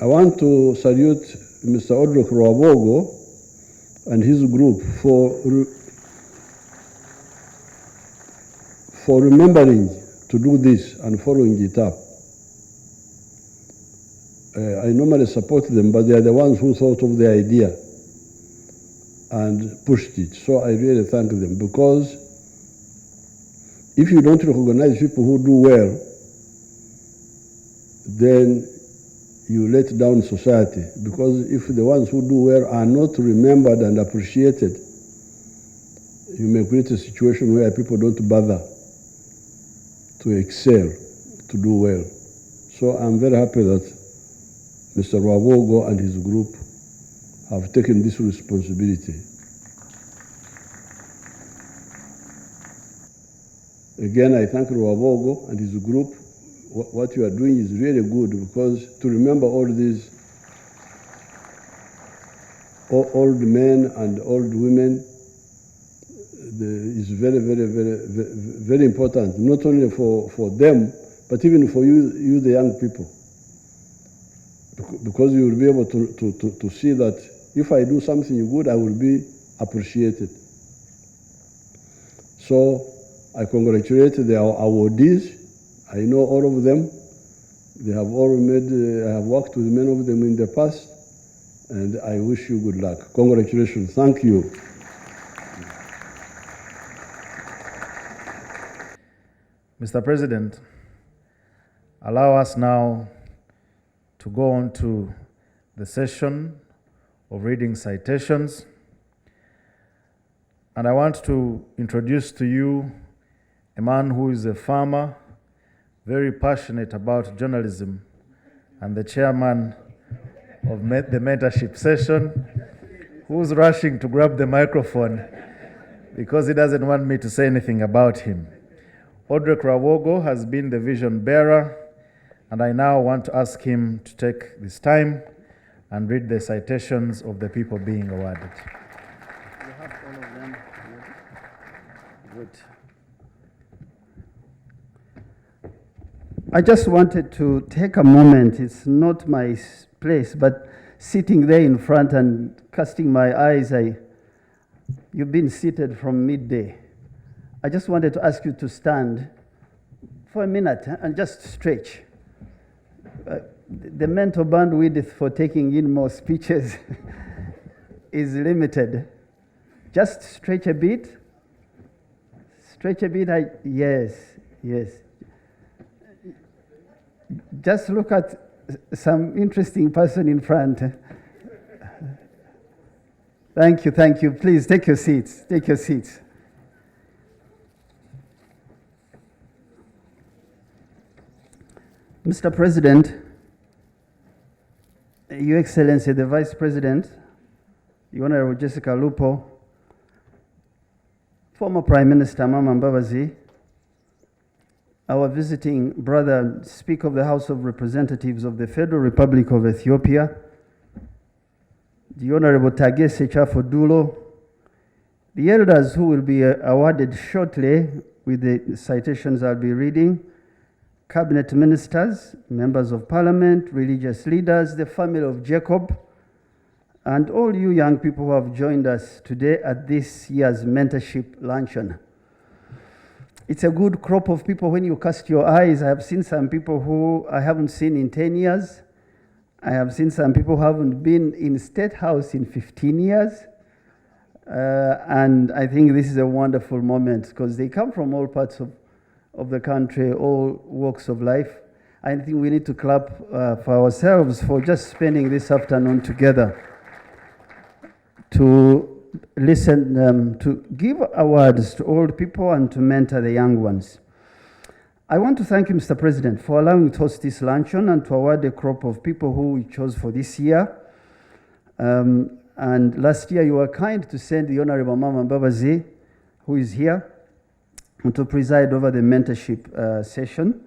I want to salute Mr. Odrek Rwabogo and his group for remembering to do this and following it up. I normally support them, but they are the ones who thought of the idea and pushed it. So I really thank them, because if you don't recognize people who do well, then you let down society. Because if the ones who do well are not remembered and appreciated, you may create a situation where people don't bother to excel, to do well. So I'm very happy that Mr. Rwabogo and his group have taken this responsibility. Again, I thank Rwabogo and his group. What you are doing is really good, because to remember all these old men and old women is very, very, very, very important, not only for them, but even for you the young people. Because you will be able to see that if I do something good, I will be appreciated. So I congratulate the awardees. I know all of them. They have all I have worked with many of them in the past, and I wish you good luck. Congratulations. Thank you. Mr. President, allow us now to go on to the session of reading citations. And I want to introduce to you a man who is a farmer, very passionate about journalism, and the chairman of the mentorship session, who's rushing to grab the microphone because he doesn't want me to say anything about him. Odrek Rwabogo has been the vision bearer, and I now want to ask him to take this time and read the citations of the people being awarded. You have all of them. Good. I just wanted to take a moment. It's not my place, but sitting there in front and casting my eyes, you've been seated from midday. I just wanted to ask you to stand for a minute and just stretch. The mental bandwidth for taking in more speeches is limited. Just stretch a bit. Stretch a bit. Yes. Just look at some interesting person in front. Thank you. Please take your seats. Mr. President, Your Excellency, the Vice President, the Honorable Jessica Lupo, former Prime Minister Mama Mbabazi, our visiting brother, Speaker of the House of Representatives of the Federal Republic of Ethiopia, the Honorable Tagese Chafodulo, the elders who will be awarded shortly with the citations I'll be reading, cabinet ministers, members of parliament, religious leaders, the family of Jacob, and all you young people who have joined us today at this year's mentorship luncheon. It's a good crop of people. When you cast your eyes, I have seen some people who I haven't seen in 10 years. I have seen some people who haven't been in State House in 15 years. And I think this is a wonderful moment because they come from all parts of the country, all walks of life. I think we need to clap for ourselves for just spending this afternoon together to listen, to give awards to old people and to mentor the young ones. I want to thank you, Mr. President, for allowing me to host this luncheon and to award a crop of people who we chose for this year. And last year you were kind to send the Honorable Mama Mbabazi, who is here, to preside over the mentorship session.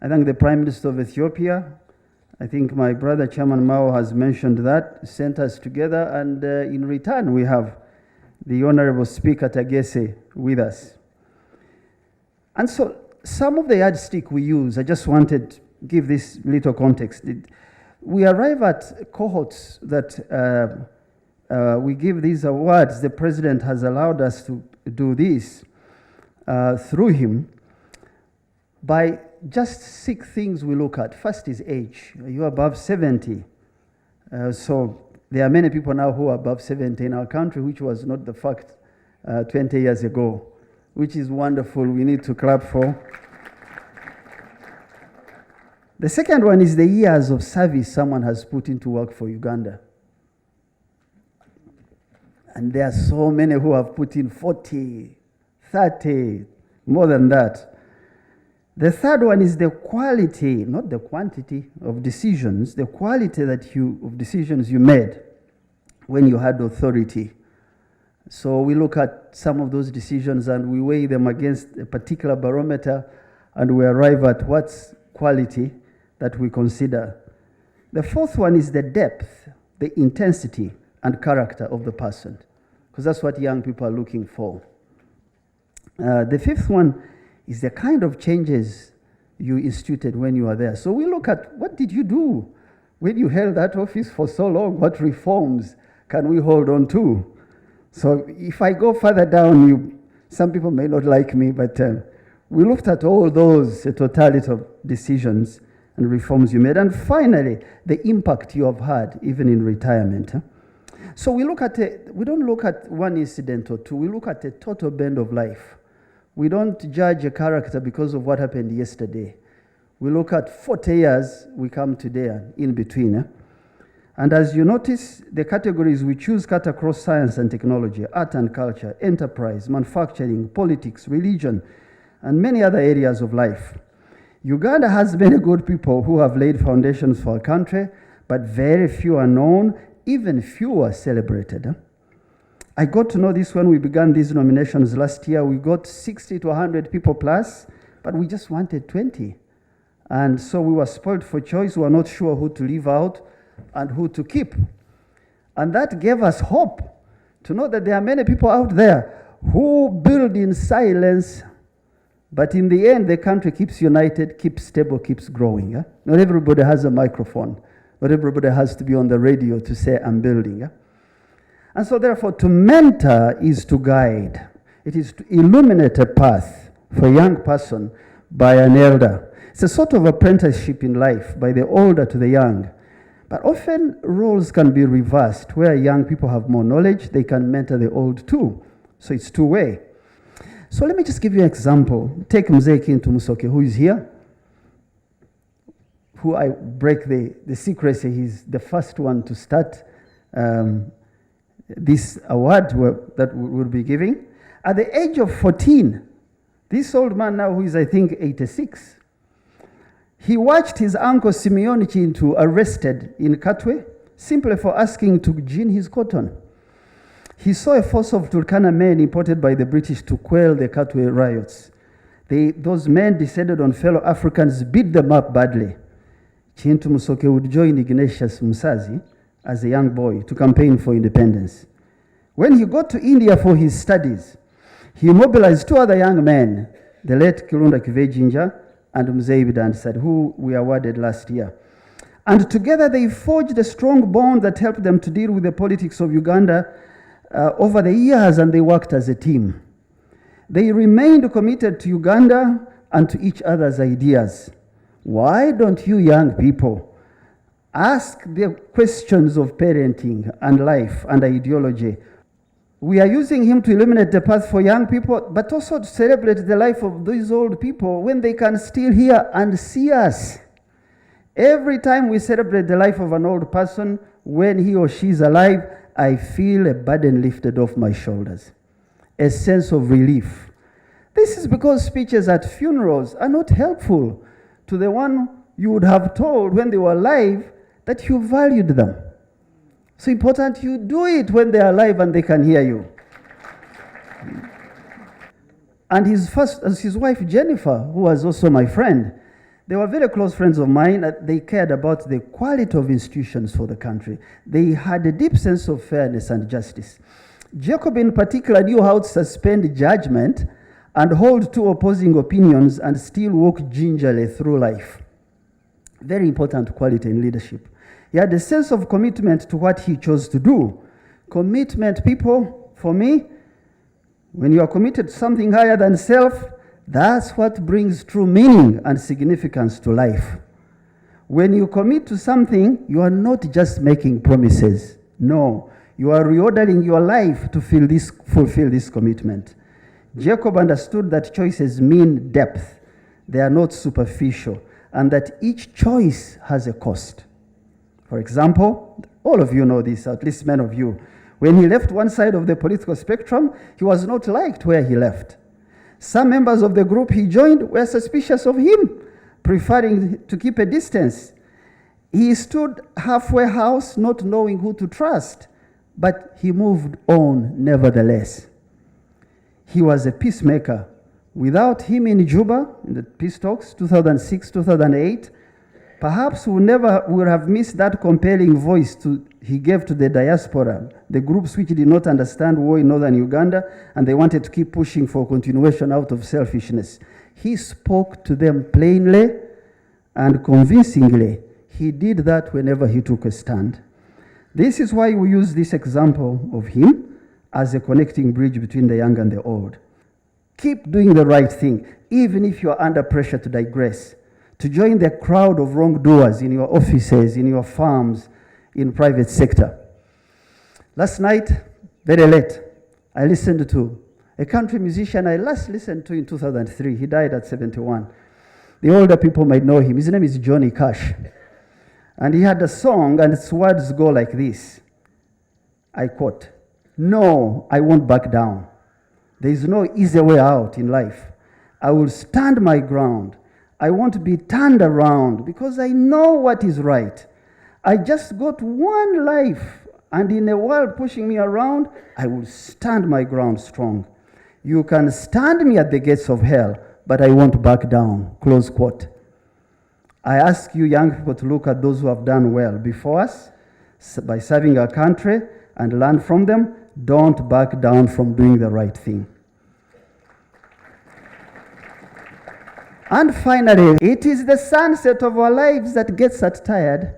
I thank the Prime Minister of Ethiopia. I think my brother Chairman Mao has mentioned that, sent us together, and in return we have the Honorable Speaker Tagese with us. And so some of the yardstick we use, I just wanted to give this little context. we arrive at cohorts that we give these awards. The president has allowed us to do this through him by just 6 things we look at. First is age. You're above 70. So there are many people now who are above 70 in our country, which was not the fact 20 years ago, which is wonderful. We need to clap for. The second one is the years of service someone has put into work for Uganda. And there are so many who have put in 40, 30, more than that. The third one is the quality, not the quantity of decisions, the quality of decisions you made when you had authority. So we look at some of those decisions and we weigh them against a particular barometer and we arrive at what's quality that we consider. The fourth one is the depth, the intensity and character of the person, because that's what young people are looking for. The fifth one is the kind of changes you instituted when you were there. So we look at what did you do when you held that office for so long? What reforms can we hold on to? So if I go further down, some people may not like me, but we looked at all those, a totality of decisions and reforms you made. And finally, the impact you have had, even in retirement. So we don't look at one incident or two, we look at a total bend of life. We don't judge a character because of what happened yesterday. We look at 40 years, we come today and in between. And as you notice, the categories we choose cut across science and technology, art and culture, enterprise, manufacturing, politics, religion, and many other areas of life. Uganda has many good people who have laid foundations for our country, but very few are known, even few are celebrated. I got to know this when we began these nominations last year. We got 60 to 100 people plus, but we just wanted 20. And so we were spoiled for choice. We were not sure who to leave out and who to keep. And that gave us hope to know that there are many people out there who build in silence, but in the end, the country keeps united, keeps stable, keeps growing. Yeah? Not everybody has a microphone. Not everybody has to be on the radio to say, I'm building. Yeah? And so therefore, to mentor is to guide. It is to illuminate a path for a young person by an elder. It's a sort of apprenticeship in life, by the older to the young. But often roles can be reversed, where young people have more knowledge, they can mentor the old too. So it's two-way. So let me just give you an example. Take Mzee Kintu Musoke, who is here, who I break the secrecy. He's the first one to start this award that we'll be giving. At the age of 14, this old man now, who is I think 86, he watched his uncle Simeon Kintu arrested in Katwe simply for asking to gin his cotton. He saw a force of Turkana men imported by the British to quell the Katwe riots. Those men descended on fellow Africans, beat them up badly. Kintu Musoke would join Ignatius Musazi as a young boy to campaign for independence. When he got to India for his studies, he mobilized 2 other young men, the late Kirunda Kivejinja and Mzee Bidansad, who we awarded last year. And together they forged a strong bond that helped them to deal with the politics of Uganda over the years, and they worked as a team. They remained committed to Uganda and to each other's ideas. Why don't you young people ask the questions of parenting and life and ideology? We are using him to illuminate the path for young people, but also to celebrate the life of these old people when they can still hear and see us. Every time we celebrate the life of an old person, when he or she is alive, I feel a burden lifted off my shoulders, a sense of relief. This is because speeches at funerals are not helpful to the one you would have told when they were alive that you valued them. So important you do it when they are alive and they can hear you. And his wife Jennifer, who was also my friend, they were very close friends of mine. They cared about the quality of institutions for the country. They had a deep sense of fairness and justice. Jacob in particular knew how to suspend judgment and hold 2 opposing opinions and still walk gingerly through life. Very important quality in leadership. He had a sense of commitment to what he chose to do. Commitment, people, for me, when you are committed to something higher than self, that's what brings true meaning and significance to life. When you commit to something, you are not just making promises. No, you are reordering your life to fulfill this commitment. Jacob understood that choices mean depth. They are not superficial, and that each choice has a cost. For example, all of you know this, at least many of you. When he left one side of the political spectrum, he was not liked where he left. Some members of the group he joined were suspicious of him, preferring to keep a distance. He stood halfway house, not knowing who to trust, but he moved on nevertheless. He was a peacemaker. Without him in Juba, in the peace talks, 2006, 2008, perhaps we never would have missed that compelling voice he gave to the diaspora, the groups which did not understand war in northern Uganda, and they wanted to keep pushing for continuation out of selfishness. He spoke to them plainly and convincingly. He did that whenever he took a stand. This is why we use this example of him as a connecting bridge between the young and the old. Keep doing the right thing, even if you are under pressure to digress, to join the crowd of wrongdoers in your offices, in your farms, in private sector. Last night, very late, I listened to a country musician I last listened to in 2003. He died at 71. The older people might know him. His name is Johnny Cash. And he had a song, and its words go like this. I quote, "No, I won't back down. There is no easy way out in life. I will stand my ground. I won't be turned around because I know what is right. I just got one life, and in a world pushing me around, I will stand my ground strong. You can stand me at the gates of hell, but I won't back down." Close quote. I ask you young people to look at those who have done well before us by serving our country and learn from them. Don't back down from doing the right thing. And finally, it is the sunset of our lives that gets us tired,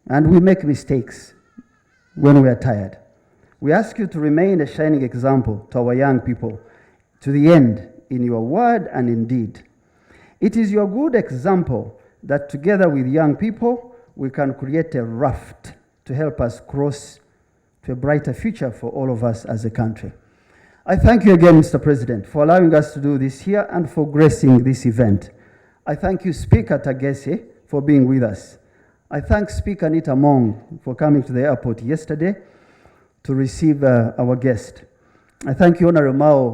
and we make mistakes when we are tired. We ask you to remain a shining example to our young people to the end in your word and in deed. It is your good example that together with young people, we can create a raft to help us cross to a brighter future for all of us as a country. I thank you again, Mr. President, for allowing us to do this here and for gracing this event. I thank you, Speaker Tagese, for being with us. I thank Speaker Nita Mong for coming to the airport yesterday to receive our guest. I thank you, Honorable Mao,